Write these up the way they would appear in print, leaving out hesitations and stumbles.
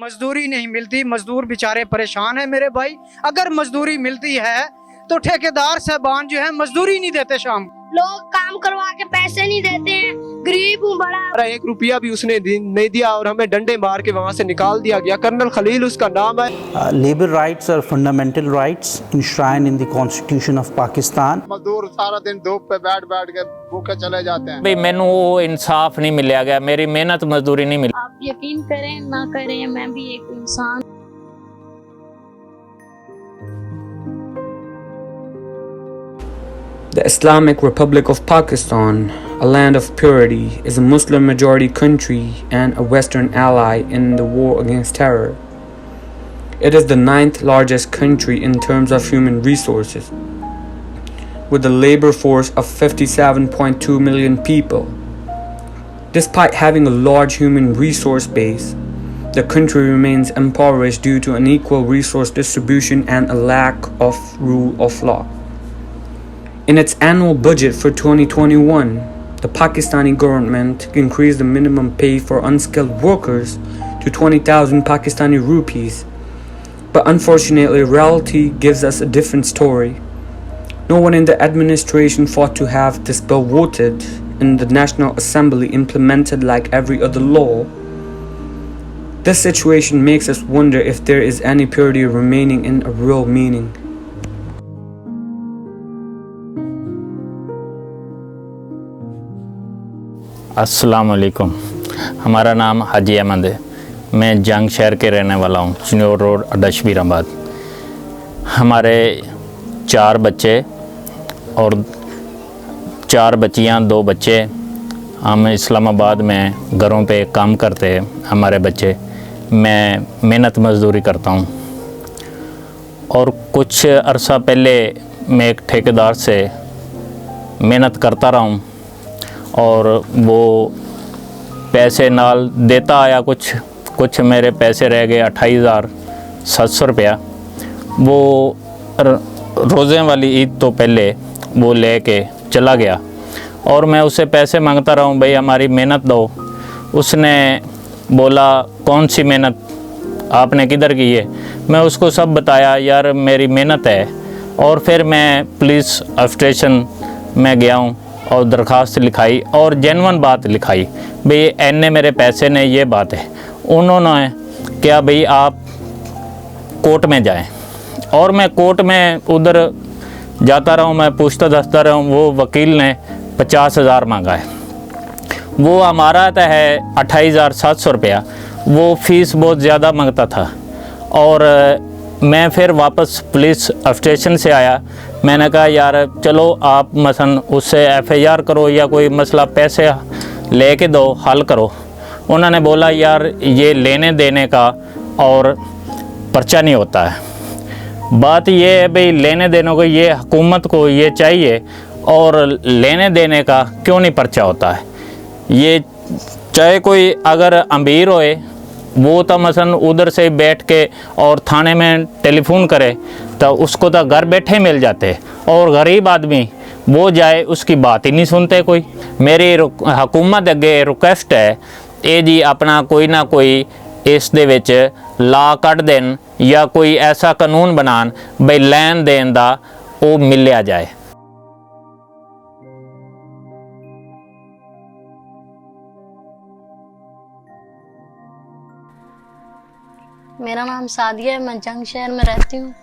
मजदूरी नहीं मिलती, मजदूर बेचारे परेशान है मेरे भाई। अगर मजदूरी मिलती है तो ठेकेदार साहबान जो है मजदूरी नहीं देते, शाम लोग काम करवा के पैसे नहीं देते हैं, गरीब हूँ बड़ा। 1 रुपया भी उसने नहीं दिया और हमें डंडे मार के वहाँ से निकाल दिया गया। कर्नल खलील उसका नाम है। लेबर राइट्स और fundamental rights enshrined in the constitution of Pakistan. मजदूर सारा दिन धूप पे बैठ के भूखे चले जाते हैं। भाई मैनू वो इंसाफ नहीं मिलिया गया, मेरी मेहनत मजदूरी नहीं मिली। आप यकीन करें ना करें, मैं भी एक इंसान। The Islamic Republic of Pakistan, a land of purity, is a Muslim majority country and a Western ally in the war against terror. It is the 9th largest country in terms of human resources, with a labor force of 57.2 million people. Despite having a large human resource base, the country remains impoverished due to unequal resource distribution and a lack of rule of law. In its annual budget for 2021, the Pakistani government increased the minimum pay for unskilled workers to 20,000 Pakistani rupees. But unfortunately, reality gives us a different story. No one in the administration fought to have this bill voted in the National Assembly implemented like every other law. This situation makes us wonder if there is any purity remaining in a real meaning. अस्सलाम वालेकुम। हमारा नाम हाजी अहमद है। मैं जंग शहर के रहने वाला हूँ, चिन्योर रोड, अड्डा शबीराबाद। हमारे 4 बच्चे और 4 बच्चियाँ, 2 बच्चे। हम इस्लामाबाद में घरों पे काम करते हैं हमारे बच्चे। मैं मेहनत मजदूरी करता हूँ और कुछ अरसा पहले मैं एक ठेकेदार से मेहनत करता रहा हूँ और वो पैसे नाल देता आया। कुछ मेरे पैसे रह गए 28,700 रुपया। वो रोज़े वाली ईद तो पहले वो ले के चला गया और मैं उससे पैसे मांगता रहा हूँ, भाई हमारी मेहनत दो। उसने बोला कौन सी मेहनत, आपने किधर की है? मैं उसको सब बताया, यार मेरी मेहनत है। और फिर मैं पुलिस स्टेशन में गया हूँ और दरख्वास्त लिखाई और जेन्युइन बात लिखाई, भाई एने मेरे पैसे ने, ये बात है। उन्होंने क्या, भाई आप कोर्ट में जाएं। और मैं कोर्ट में उधर जाता रहा हूँ, मैं पूछता दसता रहा हूँ। वो वकील ने 50,000 मांगा है। वो हमारा तो है 28,700 रुपया। वो फ़ीस बहुत ज़्यादा मांगता था। और मैं फिर वापस पुलिस स्टेशन से आया। मैंने कहा यार चलो आप मसलन उससे FIR करो या कोई मसला पैसे लेके दो, हल करो। उन्होंने बोला यार ये लेने देने का और पर्चा नहीं होता है। बात ये है भाई, लेने देने को ये हुकूमत को ये चाहिए और लेने देने का क्यों नहीं पर्चा होता है। ये चाहे कोई अगर अमीर होए, वो तो मसलन उधर से बैठ के और थाने में टेलीफोन करे तो उसको तो घर बैठे मिल जाते। और गरीब आदमी वो जाए, उसकी बात ही नहीं सुनते कोई। मेरी हुकूमत अगे रिक्वेस्ट है, ये जी अपना कोई ना कोई इस दे विच ला कढ़ देन या कोई ऐसा कानून बनान भाई लैन देन दा वो मिलिया जाए। मेरा नाम सादिया है, मैं जंग शहर में रहती हूँ।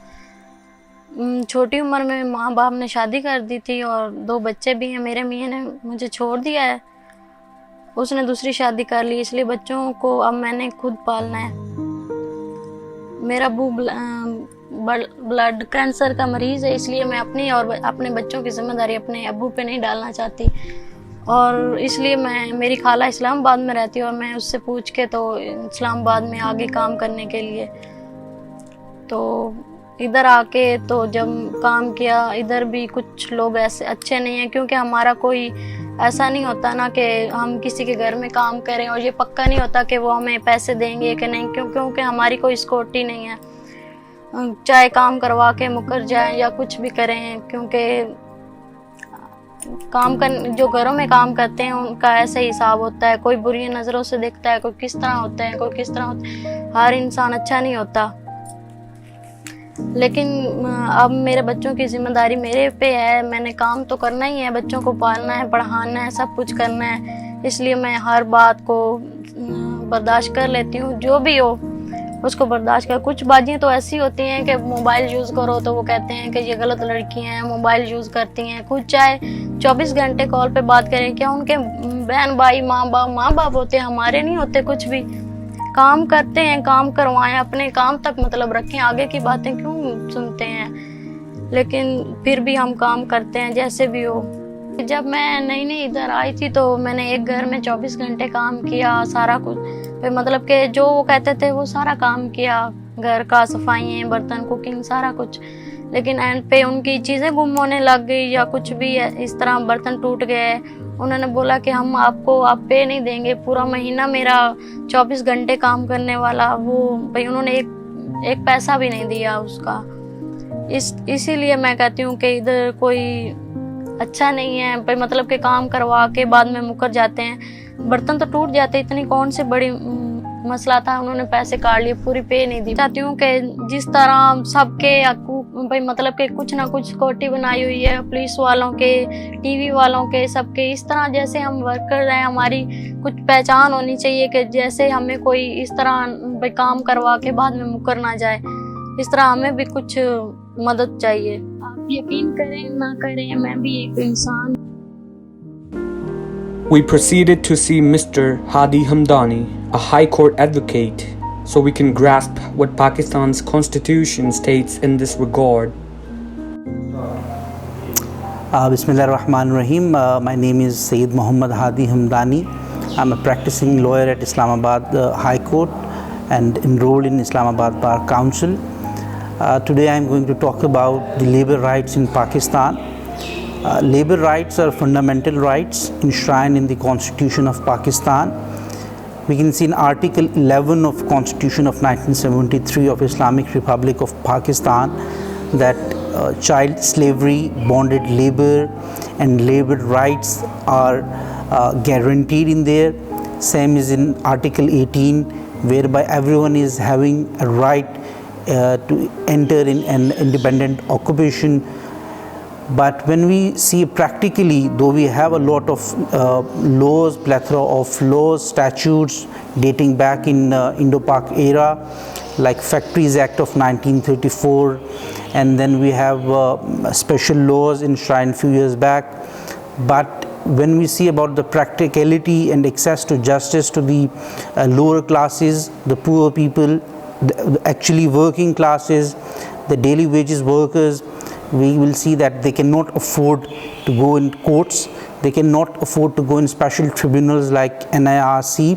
छोटी उम्र में माँ बाप ने शादी कर दी थी और 2 बच्चे भी हैं। मेरे मियाँ ने मुझे छोड़ दिया है, उसने दूसरी शादी कर ली, इसलिए बच्चों को अब मैंने खुद पालना है। मेरा अबू ब्लड कैंसर का मरीज़ है, इसलिए मैं अपनी और अपने बच्चों की जिम्मेदारी अपने अबू पे नहीं डालना चाहती। और इसलिए मेरी खाला इस्लामाबाद में रहती है और मैं उससे पूछ के तो इस्लामाबाद में आगे काम करने के लिए तो इधर आके तो जब काम किया, इधर भी कुछ लोग ऐसे अच्छे नहीं हैं, क्योंकि हमारा कोई ऐसा नहीं होता ना कि हम किसी के घर में काम करें और ये पक्का नहीं होता कि वो हमें पैसे देंगे कि नहीं, क्योंकि हमारी कोई सिक्योरिटी नहीं है। चाहे काम करवा के मुकर जाएं या कुछ भी करें, क्योंकि काम कर जो घरों में काम करते हैं उनका ऐसा ही हिसाब होता है, कोई बुरी नज़रों से देखता है, कोई किस तरह होता है, कोई किस तरह होता है। हर इंसान अच्छा नहीं होता। लेकिन अब मेरे बच्चों की जिम्मेदारी मेरे पे है, मैंने काम तो करना ही है, बच्चों को पालना है, पढ़ाना है, सब कुछ करना है। इसलिए मैं हर बात को बर्दाश्त कर लेती हूँ, जो भी हो उसको बर्दाश्त कर। कुछ बाजियाँ तो ऐसी होती हैं कि मोबाइल यूज़ करो तो वो कहते हैं कि ये गलत लड़की हैं, मोबाइल यूज़ करती हैं। कुछ चाहे 24 घंटे कॉल पे बात करें, क्या उनके बहन भाई माँ बाप होते हैं, हमारे नहीं होते कुछ भी। काम करते हैं, काम करवाएं, अपने काम तक मतलब रखें, आगे की बातें क्यों सुनते हैं। लेकिन फिर भी हम काम करते हैं जैसे भी हो। जब मैं नई इधर आई थी तो मैंने एक घर में 24 घंटे काम किया, सारा कुछ फिर मतलब कि जो वो कहते थे वो सारा काम किया, घर का सफाइयाँ, बर्तन, कुकिंग, सारा कुछ। लेकिन एंड पे उनकी चीज़ें गुम होने लग गई या कुछ भी इस तरह, बर्तन टूट गए। उन्होंने बोला कि हम आपको आप पे नहीं देंगे, पूरा महीना मेरा 24 घंटे काम करने वाला वो भाई उन्होंने एक पैसा भी नहीं दिया उसका। इसीलिए मैं कहती हूँ कि इधर कोई अच्छा नहीं है भाई, मतलब कि काम करवा के बाद में मुकर जाते हैं। बर्तन तो टूट जाते, इतनी कौन सी बड़ी मसला था, उन्होंने पैसे काट लिए, पूरी पे नहीं दी। चाहती हूँ कि जिस तरह सबके भाई मतलब कि कुछ ना कुछ सिक्योरिटी बनाई हुई है, पुलिस वालों के, टीवी वालों के, सबके, इस तरह जैसे हम वर्कर हैं, हमारी कुछ पहचान होनी चाहिए कि जैसे हमें कोई इस तरह भाई काम करवा के बाद में मुकर ना जाए, इस तरह हमें भी कुछ मदद चाहिए। आप यकीन करें ना करें, मैं भी एक इंसान। We proceeded to see Mr. Hadi Hamdani, a High Court advocate, so we can grasp what Pakistan's constitution states in this regard. Bismillahirrahmanirrahim. My name is Sayyid Muhammad Hadi Hamdani. I'm a practicing lawyer at Islamabad High Court and enrolled in Islamabad Bar Council. Today I'm going to talk about the labor rights in Pakistan. Labor rights are fundamental rights enshrined in the Constitution of Pakistan. We can see in Article 11 of Constitution of 1973 of Islamic Republic of Pakistan that child slavery, bonded labor and labor rights are guaranteed in there. Same is in Article 18, whereby everyone is having a right to enter in an independent occupation. But when we see practically, though we have a lot of laws, plethora of laws, statutes dating back in Indo-Pak era, like Factories Act of 1934, and then we have special laws enshrined few years back. But when we see about the practicality and access to justice to the lower classes, the poor people, the actually working classes, the daily wages workers, we will see that they cannot afford to go in courts, they cannot afford to go in special tribunals like NIRC.